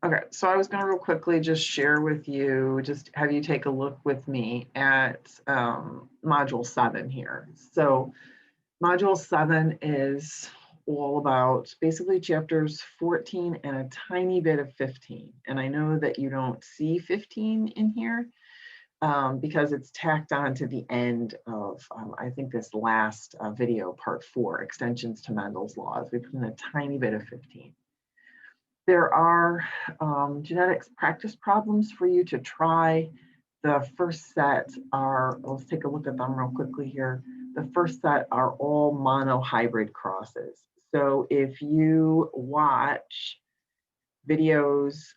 Okay, so I was going to real quickly just share with you, just have you take a look with me at Module 7 here. So Module 7 is all about basically chapters 14 and a tiny bit of 15. And I know that you don't see 15 in here because it's tacked on to the end of, I think, this last video, part 4, Extensions to Mendel's Laws. We put in a tiny bit of 15. There are genetics practice problems for you to try. The first set are, let's take a look at them real quickly here. The first set are all monohybrid crosses. So if you watch videos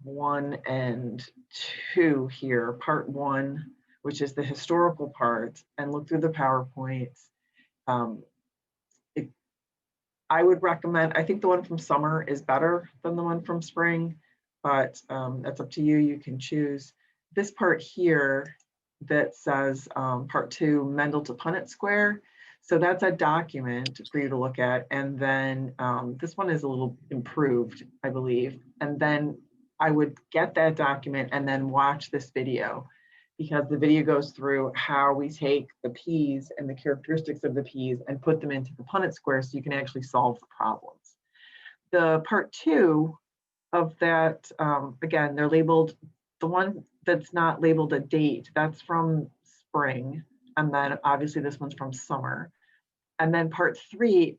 1 and 2 here, part 1, which is the historical part, and look through the PowerPoints, I would recommend, I think the one from summer is better than the one from spring, but that's up to you. You can choose. This part here that says part 2, Mendel to Punnett square. So that's a document for you to look at. And then this one is a little improved, I believe. And then I would get that document and then watch this video, because the video goes through how we take the P's and the characteristics of the P's and put them into the Punnett square so you can actually solve the problems. The part 2 of that, again, they're labeled, the one that's not labeled a date, that's from spring. And then obviously this one's from summer. And then part 3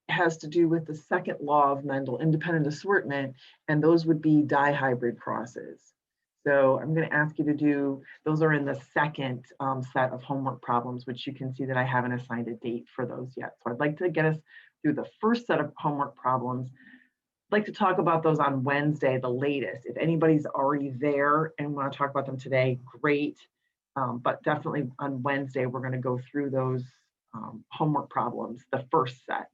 has to do with the second law of Mendel, independent assortment, and those would be dihybrid crosses. So I'm going to ask you to do, those are in the second set of homework problems, which you can see that I haven't assigned a date for those yet. So I'd like to get us through the first set of homework problems. I'd like to talk about those on Wednesday, the latest. If anybody's already there and want to talk about them today, great. But definitely on Wednesday, we're going to go through those homework problems, the first set.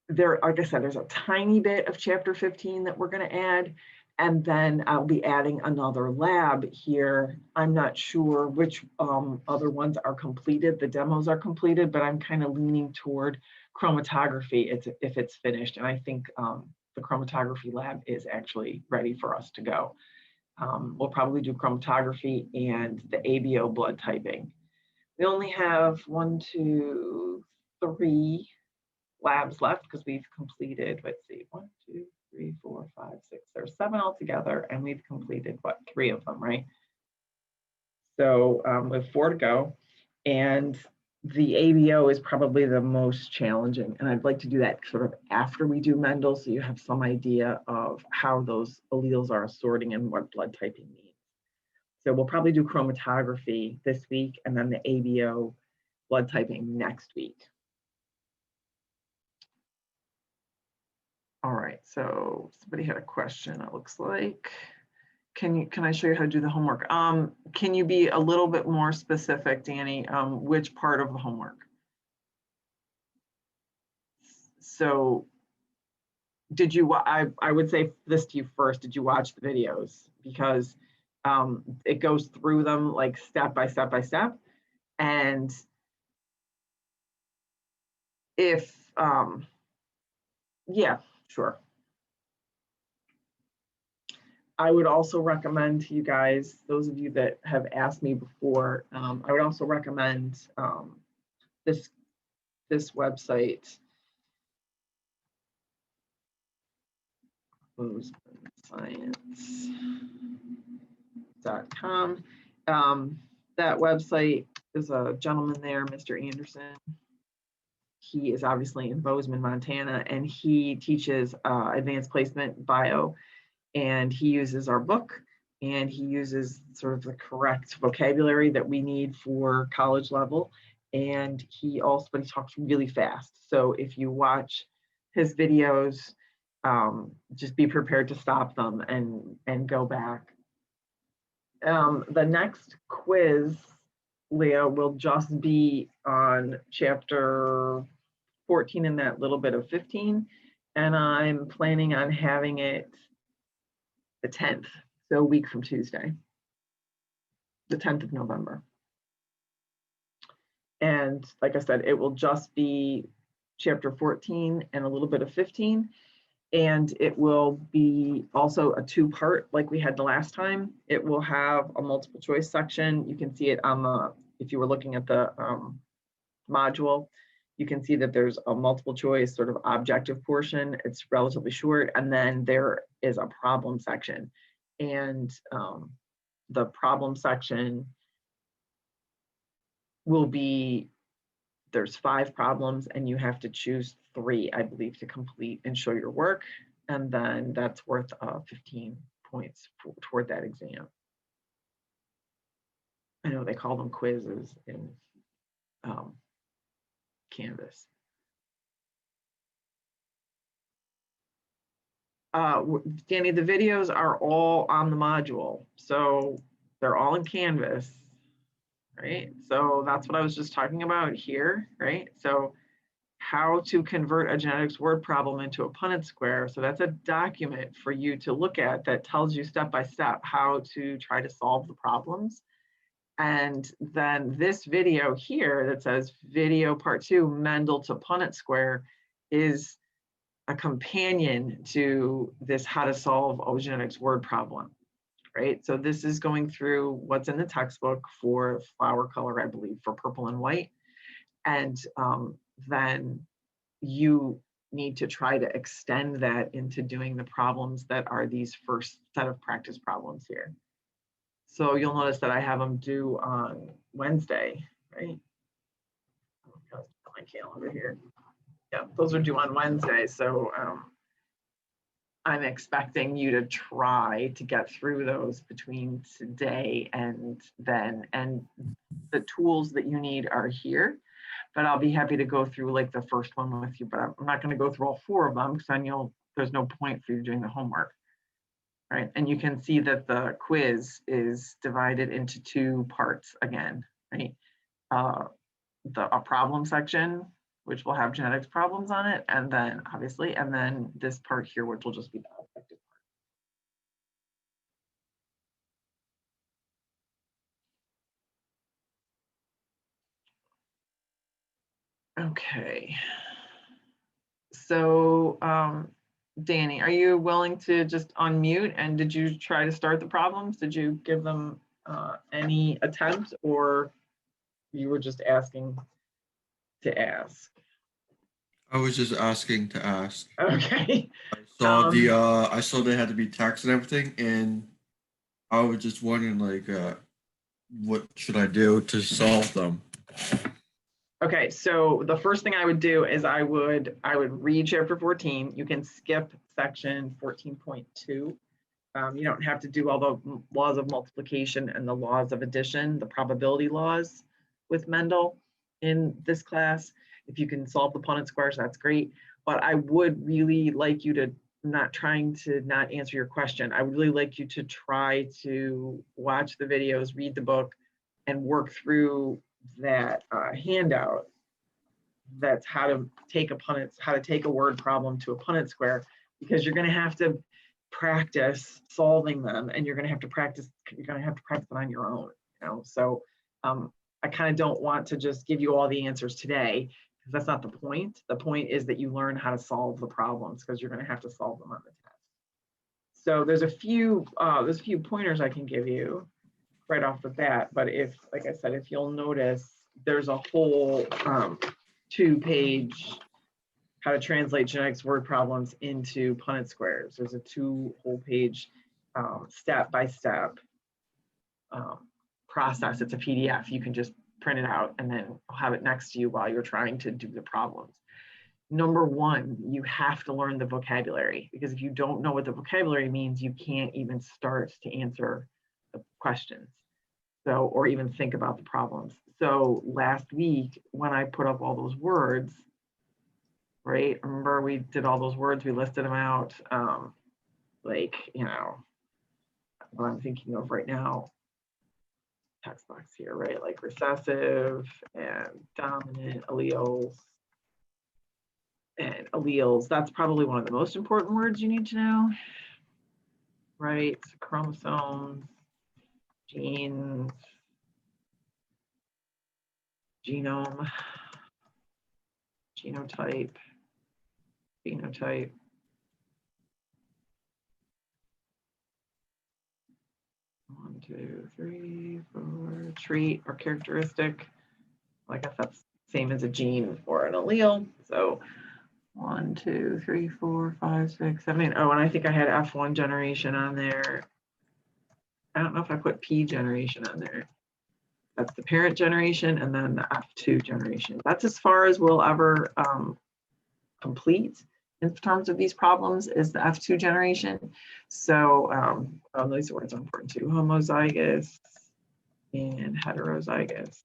There, like I said, there's a tiny bit of chapter 15 that we're going to add. And then I'll be adding another lab here. I'm not sure which other ones are completed. The demos are completed, but I'm kind of leaning toward chromatography if it's finished. And I think the chromatography lab is actually ready for us to go. We'll probably do chromatography and the ABO blood typing. We only have 1, 2, 3 labs left because we've completed, let's see, 1, 2, 3, 4, 5, 6, there's 7 altogether, and we've completed what, 3 of them, right? So with 4 to go, and the ABO is probably the most challenging, and I'd like to do that sort of after we do Mendel, so you have some idea of how those alleles are assorting and what blood typing means. So we'll probably do chromatography this week, and then the ABO blood typing next week. All right, so somebody had a question, it looks like. Can I show you how to do the homework? Can you be a little bit more specific, Danny? Which part of the homework? So did you, I would say this to you first, did you watch the videos? Because it goes through them like step by step by step. And if, yeah, sure. I would also recommend to you guys, those of you that have asked me before, I would also recommend this website, bozemanscience.com. That website, there's a gentleman there, Mr. Anderson. He is obviously in Bozeman, Montana, and he teaches advanced placement bio. And he uses our book, and he uses sort of the correct vocabulary that we need for college level. And he talks really fast. So if you watch his videos, just be prepared to stop them and go back. The next quiz, Leah, will just be on chapter 14 and that little bit of 15. And I'm planning on having it the 10th, so a week from Tuesday, the 10th of November. And like I said, it will just be chapter 14 and a little bit of 15. And it will be also a two-part like we had the last time. It will have a multiple choice section. You can see it on the, if you were looking at the module, you can see that there's a multiple choice sort of objective portion. It's relatively short. And then there is a problem section. And the problem section will be, there's 5 problems and you have to choose 3, I believe, to complete and show your work. And then that's worth 15 points toward that exam. I know they call them quizzes in Canvas. Danny, the videos are all on the module. So they're all in Canvas, right? So that's what I was just talking about here, right? So how to convert a genetics word problem into a Punnett square. So that's a document for you to look at that tells you step by step how to try to solve the problems. And then this video here that says video part 2, Mendel to Punnett square, is a companion to this how to solve a genetics word problem, right? So this is going through what's in the textbook for flower color, I believe, for purple and white. And then you need to try to extend that into doing the problems that are these first set of practice problems here. So you'll notice that I have them due on Wednesday, right? My calendar here. Yeah, those are due on Wednesday. So I'm expecting you to try to get through those between today and then. And the tools that you need are here. But I'll be happy to go through like the first one with you, but I'm not going to go through all 4 of them because then there's no point for you doing the homework, right? And you can see that the quiz is divided into 2 parts again, right? A problem section, which will have genetics problems on it, and then obviously, and then this part here, which will just be the objective part. Okay. So, Danny, are you willing to just unmute, and did you try to start the problems? Did you give them any attempt, or you were just asking to ask? I was just asking to ask. Okay. I saw they had to be taxed and everything, and I was just wondering what should I do to solve them? Okay, so the first thing I would do is I would read chapter 14. You can skip section 14.2. You don't have to do all the laws of multiplication and the laws of addition, the probability laws with Mendel in this class. If you can solve the Punnett squares, that's great. But I would really like you to, not trying to not answer your question, I would really like you to try to watch the videos, read the book, and work through that handout. That's how to take a word problem to a Punnett square, because you're going to have to practice solving them, and you're going to have to practice them on your own, you know. So I kind of don't want to just give you all the answers today, because that's not the point. The point is that you learn how to solve the problems, because you're going to have to solve them on the test. So there's a few pointers I can give you right off the bat, but like I said, if you'll notice, there's a whole 2-page how to translate genetics word problems into Punnett squares. There's a 2 whole page step-by-step process. It's a PDF. You can just print it out and then have it next to you while you're trying to do the problems. Number 1, you have to learn the vocabulary, because if you don't know what the vocabulary means, you can't even start to answer the questions. So, or even think about the problems. So last week, when I put up all those words, right? Remember, we did all those words, we listed them out, like, you know, what I'm thinking of right now, text box here, right? Like recessive and dominant alleles. And alleles, that's probably one of the most important words you need to know, right? Chromosomes, genes, genome, genotype, phenotype. One, two, three, four, trait or characteristic. I guess that's same as a gene or an allele. So 1, 2, 3, 4, 5, 6, 7, 8. Oh, and I think I had F1 generation on there. I don't know if I put P generation on there. That's the parent generation, and then the F2 generation. That's as far as we'll ever complete in terms of these problems is the F2 generation. So these words are important too: homozygous and heterozygous.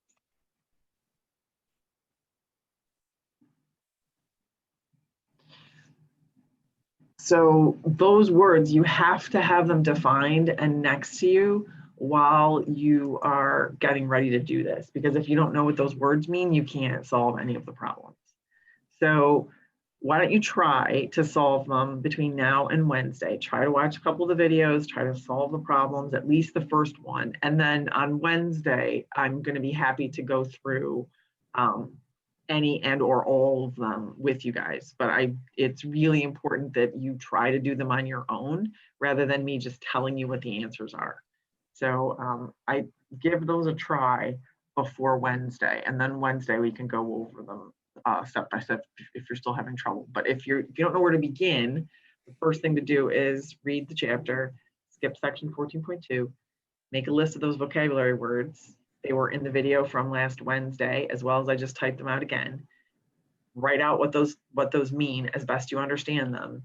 So those words, you have to have them defined and next to you while you are getting ready to do this, because if you don't know what those words mean, you can't solve any of the problems. So why don't you try to solve them between now and Wednesday? Try to watch a couple of the videos, try to solve the problems, at least the first one. And then on Wednesday, I'm going to be happy to go through any and or all of them with you guys. But it's really important that you try to do them on your own rather than me just telling you what the answers are. So I give those a try before Wednesday, and then Wednesday we can go over them step by step if you're still having trouble. But if you don't know where to begin, the first thing to do is read the chapter, skip section 14.2, make a list of those vocabulary words. They were in the video from last Wednesday, as well as I just typed them out again. Write out what those mean as best you understand them.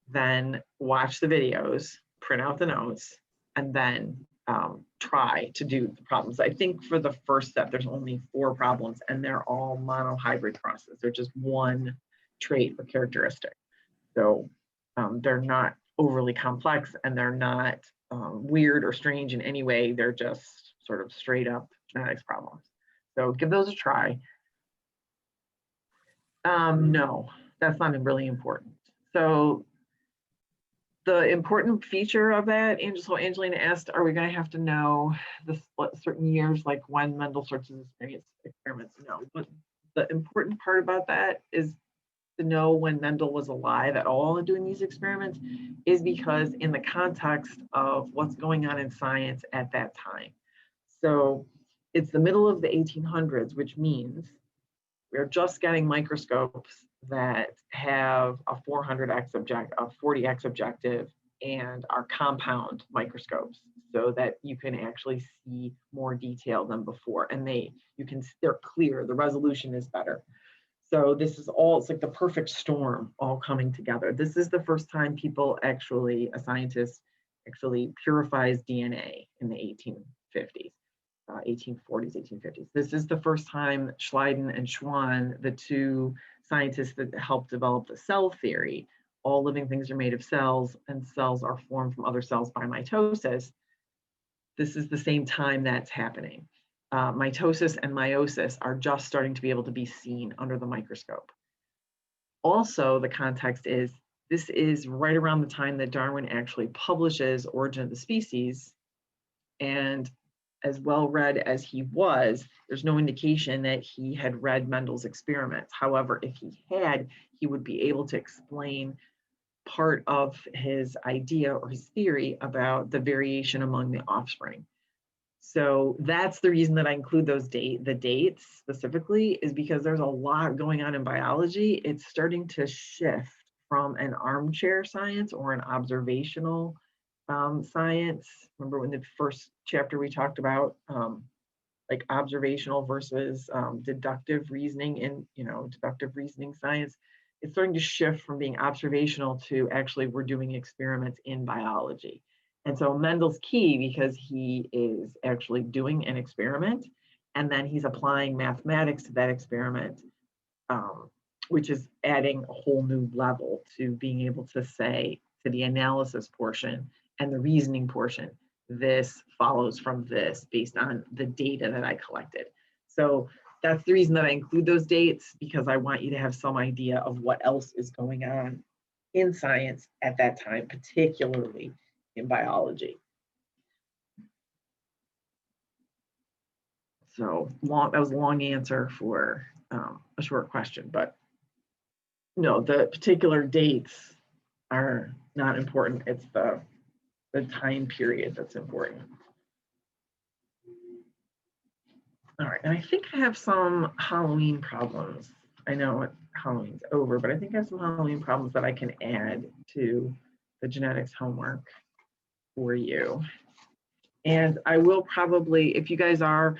Then watch the videos, print out the notes, and then try to do the problems. I think for the first step, there's only 4 problems, and they're all monohybrid crosses. They're just one trait or characteristic. So they're not overly complex, and they're not weird or strange in any way. They're just sort of straight up genetics problems. So give those a try. No, that's not really important. So the important feature of that, so Angelina asked, are we going to have to know the certain years, like when Mendel starts his experiments? No, but the important part about that is to know when Mendel was alive at all and doing these experiments, is because in the context of what's going on in science at that time. So it's the middle of the 1800s, which means we're just getting microscopes that have a 400x objective, a 40x objective, and are compound microscopes, so that you can actually see more detail than before. And they're clear, the resolution is better. So this is all, it's like the perfect storm all coming together. This is the first time a scientist actually purifies DNA in the 1850s. 1840s, 1850s. This is the first time Schleiden and Schwann, the 2 scientists that helped develop the cell theory, all living things are made of cells, and cells are formed from other cells by mitosis. This is the same time that's happening. Mitosis and meiosis are just starting to be able to be seen under the microscope. Also, the context is, this is right around the time that Darwin actually publishes Origin of the Species, and as well read as he was, there's no indication that he had read Mendel's experiments. However, if he had, he would be able to explain part of his idea or his theory about the variation among the offspring. So that's the reason that I include the dates specifically, is because there's a lot going on in biology. It's starting to shift from an armchair science or an observational science. Remember when the first chapter we talked about like observational versus deductive reasoning in deductive reasoning science. It's starting to shift from being observational to actually we're doing experiments in biology. And so Mendel's key because he is actually doing an experiment and then he's applying mathematics to that experiment, which is adding a whole new level to being able to say to the analysis portion and the reasoning portion, this follows from this based on the data that I collected. So that's the reason that I include those dates, because I want you to have some idea of what else is going on in science at that time, particularly in biology. So that was a long answer for a short question, but No, the particular dates are not important. It's the time period that's important. All right, and I think I have some Halloween problems. I know Halloween's over, but I think I have some Halloween problems that I can add to the genetics homework for you. And I will probably, if you guys are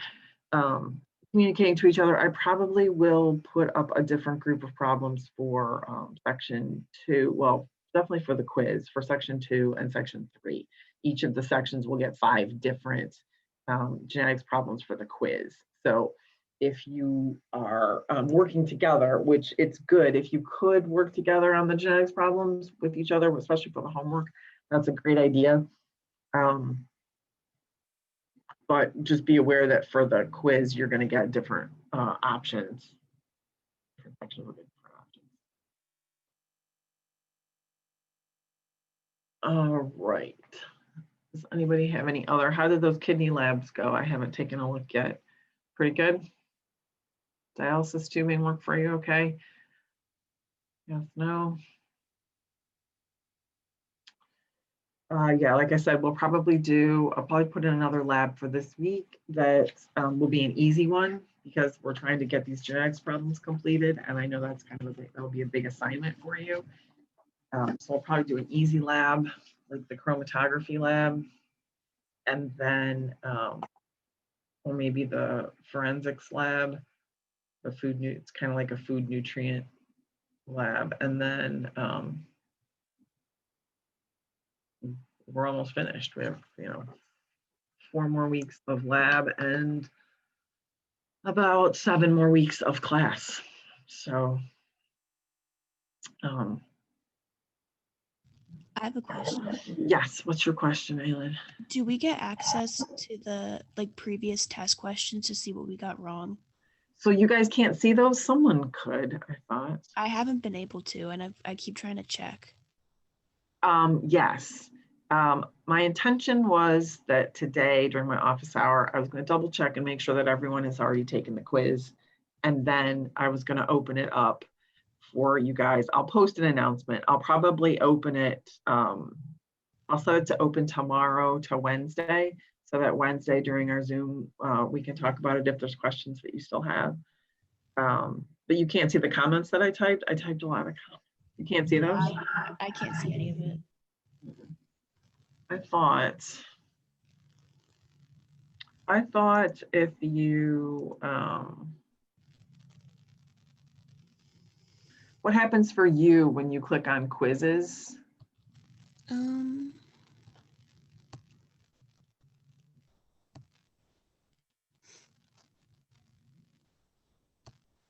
communicating to each other, I probably will put up a different group of problems for section 2. Well, definitely for the quiz for section 2 and section 3. Each of the sections will get 5 different genetics problems for the quiz. So if you are working together, which it's good if you could work together on the genetics problems with each other, especially for the homework, that's a great idea. But just be aware that for the quiz, you're going to get different options. Different sections will get different options. All right. Does anybody have any other? How did those kidney labs go? I haven't taken a look yet. Pretty good. Dialysis tubing work for you? Okay. Yes, no. Yeah, like I said, I'll probably put in another lab for this week that will be an easy one because we're trying to get these genetics problems completed. And I know that's that'll be a big assignment for you. So I'll probably do an easy lab, like the chromatography lab, and then, or maybe the forensics lab, it's kind of like a food nutrient lab. And then we're almost finished. We have, 4 more weeks of lab and about 7 more weeks of class. So, I have a question. yes, what's your question, Aylin? Do we get access to the previous test questions to see what we got wrong? So you guys can't see those? Someone could, I thought. I haven't been able to, and I keep trying to check. Yes. My intention was that today during my office hour, I was going to double check and make sure that everyone has already taken the quiz. And then I was going to open it up for you guys. I'll post an announcement. I'll probably open it. I'll set it to open tomorrow to Wednesday, so that Wednesday during our Zoom, we can talk about it if there's questions that you still have. But you can't see the comments that I typed. I typed a lot of comments. You can't see those? I can't see any of it. I thought if you, what happens for you when you click on quizzes?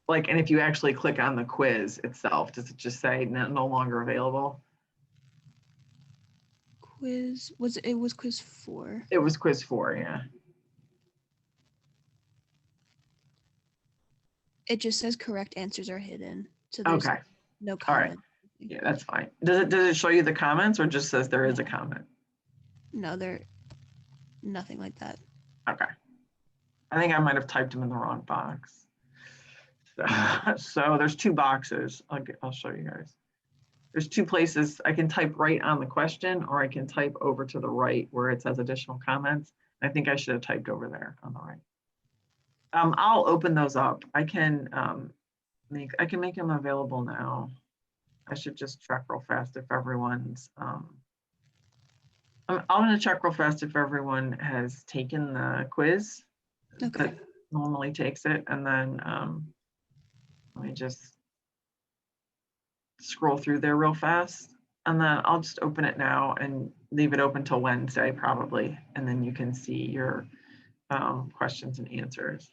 Like, and if you actually click on the quiz itself, does it just say no longer available? It was quiz 4. It was quiz 4, yeah. It just says correct answers are hidden. So there's Okay. no All comment. right. Yeah, that's fine. Does it show you the comments or just says there is a comment? No, nothing like that. Okay. I think I might have typed them in the wrong box. So there's 2 boxes. I'll show you guys. There's 2 places I can type right on the question, or I can type over to the right where it says additional comments. I think I should have typed over there on the right. I'll open those up. I can make them available now. I should just check real fast if everyone's. I'm going to check real fast if everyone has taken the quiz. Okay. That normally takes it, and then let me just scroll through there real fast, and then I'll just open it now and leave it open till Wednesday probably, and then you can see your questions and answers.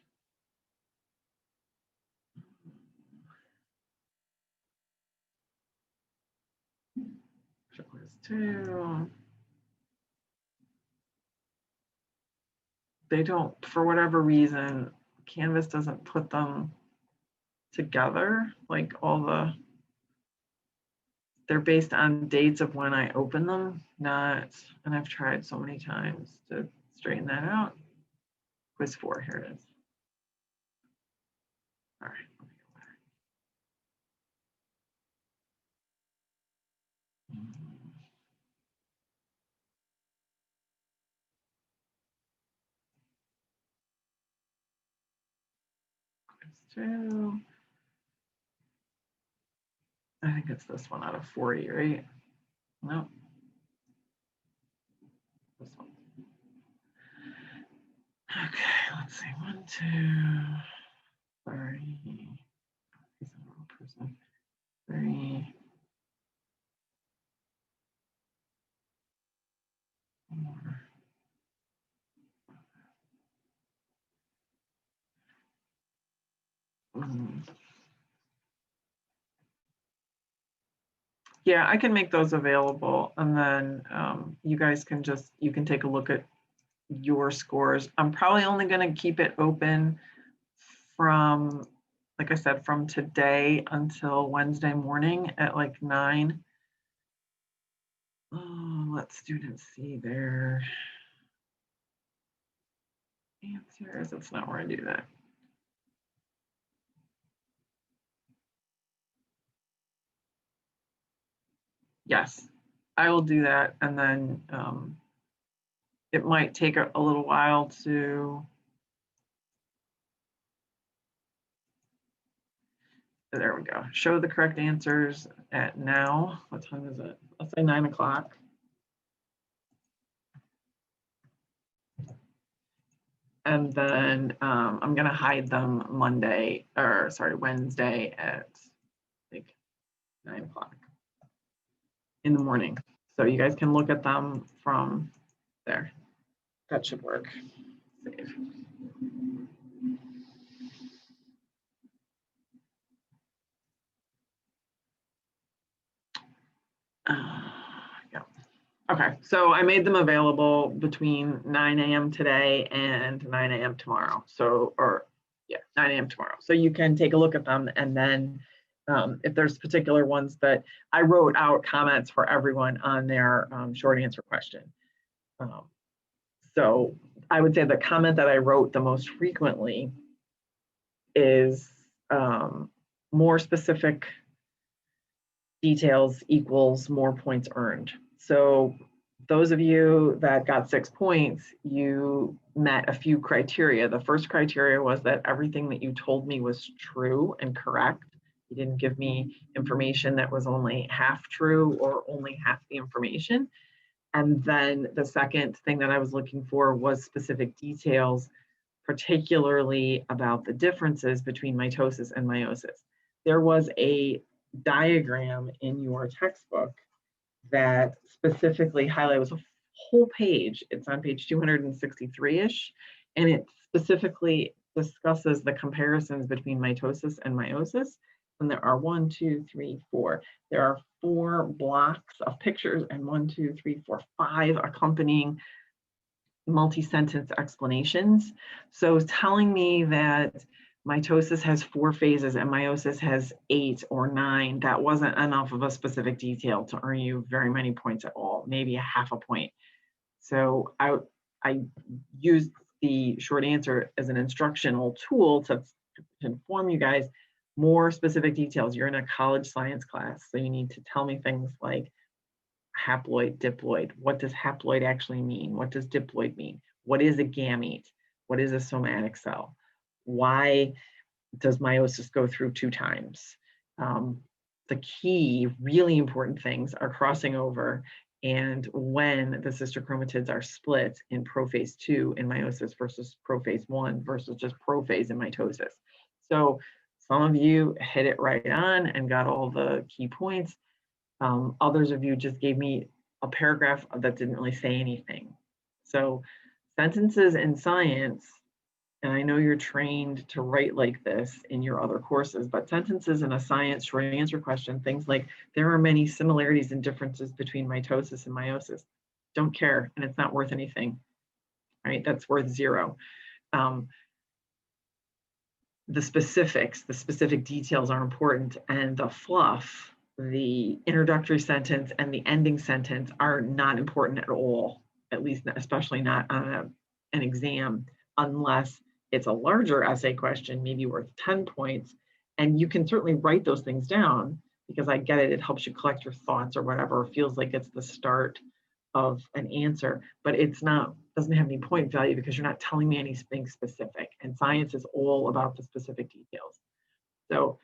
Quiz 2. They don't, for whatever reason, Canvas doesn't put them together, like they're based on dates of when I open them, and I've tried so many times to straighten that out. Quiz 4, here it is. All right, let me go back. 2. I think it's this one out of 40, right? No. This one. Okay, let's see. 1, 2, 30. He's the wrong person. 3. 4. Yeah, I can make those available, and then you guys can you can take a look at your scores. I'm probably only going to keep it open from, like I said, from today until Wednesday morning at like 9. Oh, let students see their answers. That's not where I do that. Yes, I will do that, and then it might take a little while to. There we go. Show the correct answers at now. What time is it? Let's say 9 o'clock. And then I'm gonna hide them Wednesday at like 9 o'clock in the morning. So you guys can look at them from there. That should work. Save. Yeah. Okay, so I made them available between 9 a.m. today and 9 a.m. tomorrow. So, 9 a.m. tomorrow. So you can take a look at them, and then if there's particular ones that I wrote out comments for everyone on their short answer question. So I would say the comment that I wrote the most frequently is more specific details equals more points earned. So those of you that got 6 points, you met a few criteria. The first criteria was that everything that you told me was true and correct. You didn't give me information that was only half true or only half the information. And then the second thing that I was looking for was specific details, particularly about the differences between mitosis and meiosis. There was a diagram in your textbook that specifically highlighted, was a whole page. It's on page 263-ish, and it specifically discusses the comparisons between mitosis and meiosis. And there are 1, 2, 3, 4. There are 4 blocks of pictures and 1, 2, 3, 4, 5 accompanying multi-sentence explanations. So telling me that mitosis has 4 phases and meiosis has 8 or 9, that wasn't enough of a specific detail to earn you very many points at all, maybe a half a point. So I used the short answer as an instructional tool to inform you guys more specific details. You're in a college science class, so you need to tell me things like haploid, diploid. What does haploid actually mean? What does diploid mean? What is a gamete? What is a somatic cell? Why does meiosis go through 2 times? The key, really important things are crossing over and when the sister chromatids are split in prophase 2 in meiosis versus prophase 1 versus just prophase in mitosis. So some of you hit it right on and got all the key points. Others of you just gave me a paragraph that didn't really say anything. So sentences in science, and I know you're trained to write like this in your other courses, but sentences in a science short answer question, things like, there are many similarities and differences between mitosis and meiosis. Don't care, and it's not worth anything, right? That's worth 0. The specifics, the specific details are important, and the fluff, the introductory sentence and the ending sentence are not important at all, at least especially not on an exam, unless it's a larger essay question, maybe worth 10 points. And you can certainly write those things down because I get it, it helps you collect your thoughts or whatever. It feels like it's the start of an answer, but it's not, doesn't have any point value because you're not telling me anything specific. And science is all about the specific details. So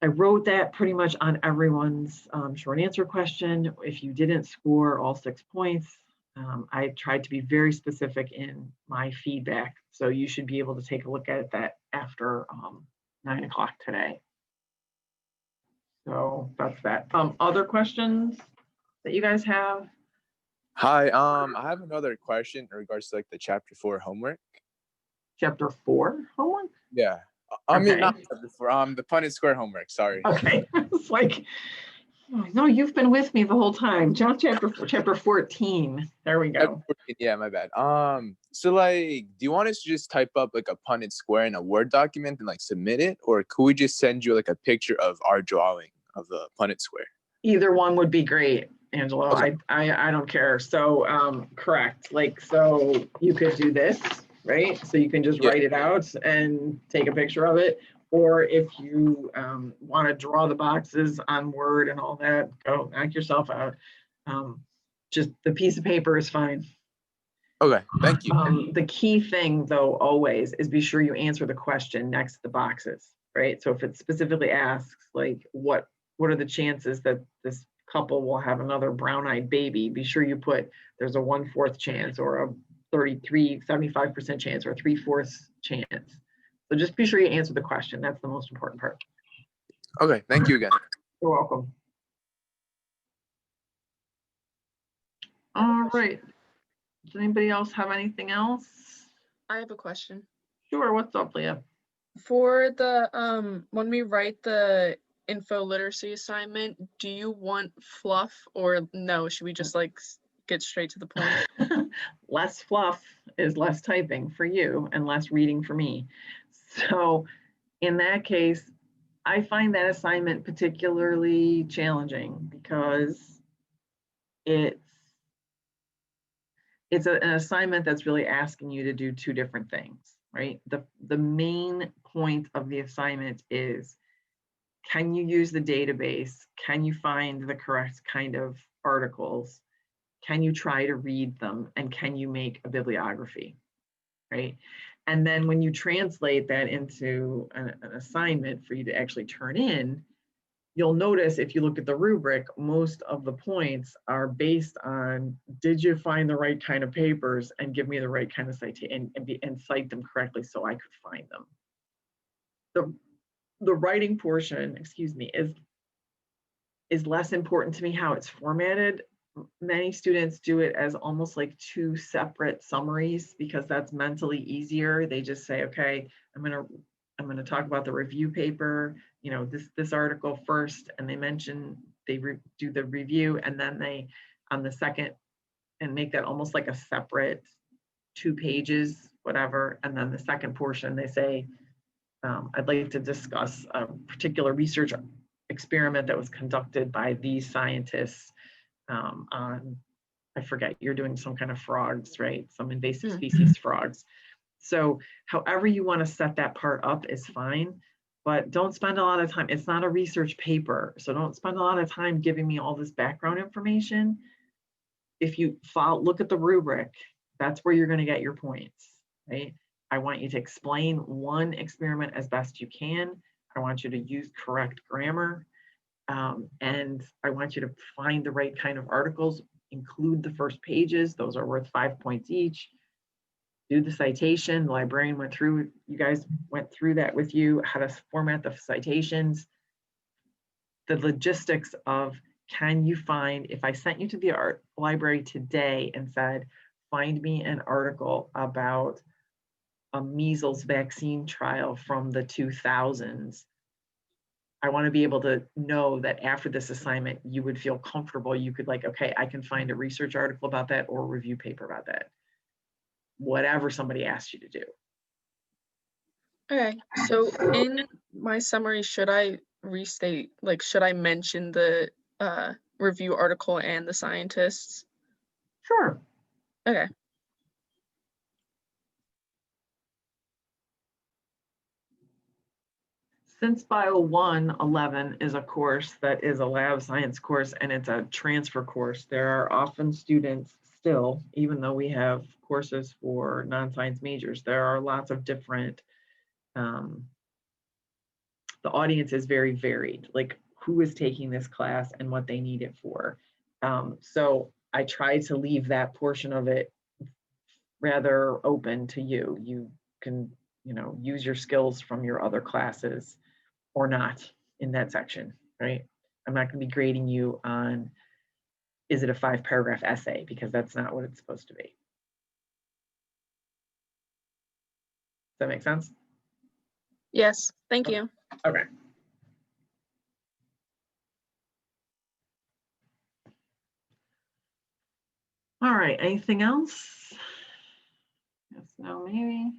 I wrote that pretty much on everyone's short answer question. If you didn't score all 6 points, I tried to be very specific in my feedback. So you should be able to take a look at that after 9 o'clock today. So that's that. Other questions that you guys have? Hi, I have another question in regards to like the chapter 4 homework. Chapter 4 homework? Yeah. I mean, Okay. not chapter 4, the Punnett Square homework, sorry. Okay. It's like, no, you've been with me the whole time. Chapter 14. There we go. Yeah, my bad. So like, do you want us to just type up like a Punnett Square in a Word document and like submit it? Or could we just send you like a picture of our drawing of the Punnett Square? Either one would be great, Angelo. Okay. I don't care. So correct. Like, so you could do this, right? So you can just Yeah. write it out and take a picture of it. Or if you want to draw the boxes on Word and all that, go knock yourself out. Just the piece of paper is fine. Okay, thank you. The key thing, though, always is be sure you answer the question next to the boxes, right? So if it specifically asks, like, what are the chances that this couple will have another brown-eyed baby? Be sure you put there's a 1/4 chance or a 75% chance or a 3/4 chance. So just be sure you answer the question. That's the most important part. Okay, thank you again. You're welcome. All right. Does anybody else have anything else? I have a question. Sure. What's up, Leah? For the when we write the info literacy assignment, do you want fluff or no? Should we just like get straight to the point? Less fluff is less typing for you and less reading for me. So in that case, I find that assignment particularly challenging because it's an assignment that's really asking you to do two different things, right? The main point of the assignment is, can you use the database? Can you find the correct kind of articles? Can you try to read them? And can you make a bibliography, right? And then when you translate that into an assignment for you to actually turn in, you'll notice if you look at the rubric, most of the points are based on, did you find the right kind of papers and give me the right kind of citation and cite them correctly so I could find them. The writing portion, excuse me, is less important to me how it's formatted. Many students do it as almost like two separate summaries because that's mentally easier. They just say, okay, I'm gonna talk about the review paper, you know, this article first, and they mention they do the review, and then they on the second and make that almost like a separate 2 pages, whatever, and then the second portion they say, I'd like to discuss a particular research experiment that was conducted by these scientists on, I forget, you're doing some kind of frogs, right? Some invasive species frogs. So however you want to set that part up is fine, but don't spend a lot of time. It's not a research paper, so don't spend a lot of time giving me all this background information. If you look at the rubric, that's where you're going to get your points, right? I want you to explain one experiment as best you can. I want you to use correct grammar. And I want you to find the right kind of articles, include the first pages. Those are worth 5 points each. Do the citation. The librarian went through, you guys went through that with you, how to format the citations. The logistics of, can you find, if I sent you to the art library today and said, find me an article about a measles vaccine trial from the 2000s, I want to be able to know that after this assignment, you would feel comfortable. You could like, okay, I can find a research article about that or a review paper about that. Whatever somebody asks you to do. Okay, so in my summary, should I restate, like, should I mention the review article and the scientists? Sure. Okay. Since BIO111 is a course that is a lab science course and it's a transfer course, there are often students still, even though we have courses for non-science majors, there are lots of different the audience is very varied, like who is taking this class and what they need it for. So I try to leave that portion of it rather open to you. You can, use your skills from your other classes or not in that section, right? I'm not going to be grading you on, is it a 5-paragraph essay? Because that's not what it's supposed to be. Does that make sense? Yes, thank you. Okay. All right, anything else? Yes, no, maybe.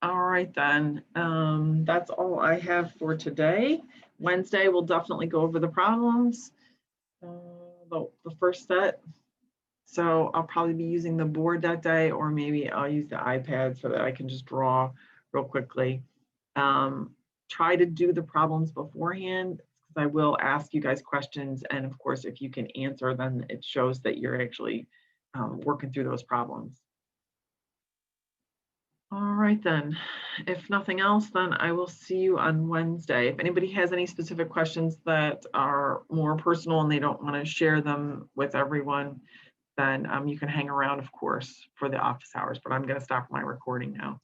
All right then, that's all I have for today. Wednesday, we'll definitely go over the problems, the first set. So I'll probably be using the board that day, or maybe I'll use the iPad so that I can just draw real quickly. Try to do the problems beforehand, because I will ask you guys questions. And of course, if you can answer, then it shows that you're actually working through those problems. All right then, if nothing else, then I will see you on Wednesday. If anybody has any specific questions that are more personal and they don't want to share them with everyone, then you can hang around, of course, for the office hours, but I'm going to stop my recording now.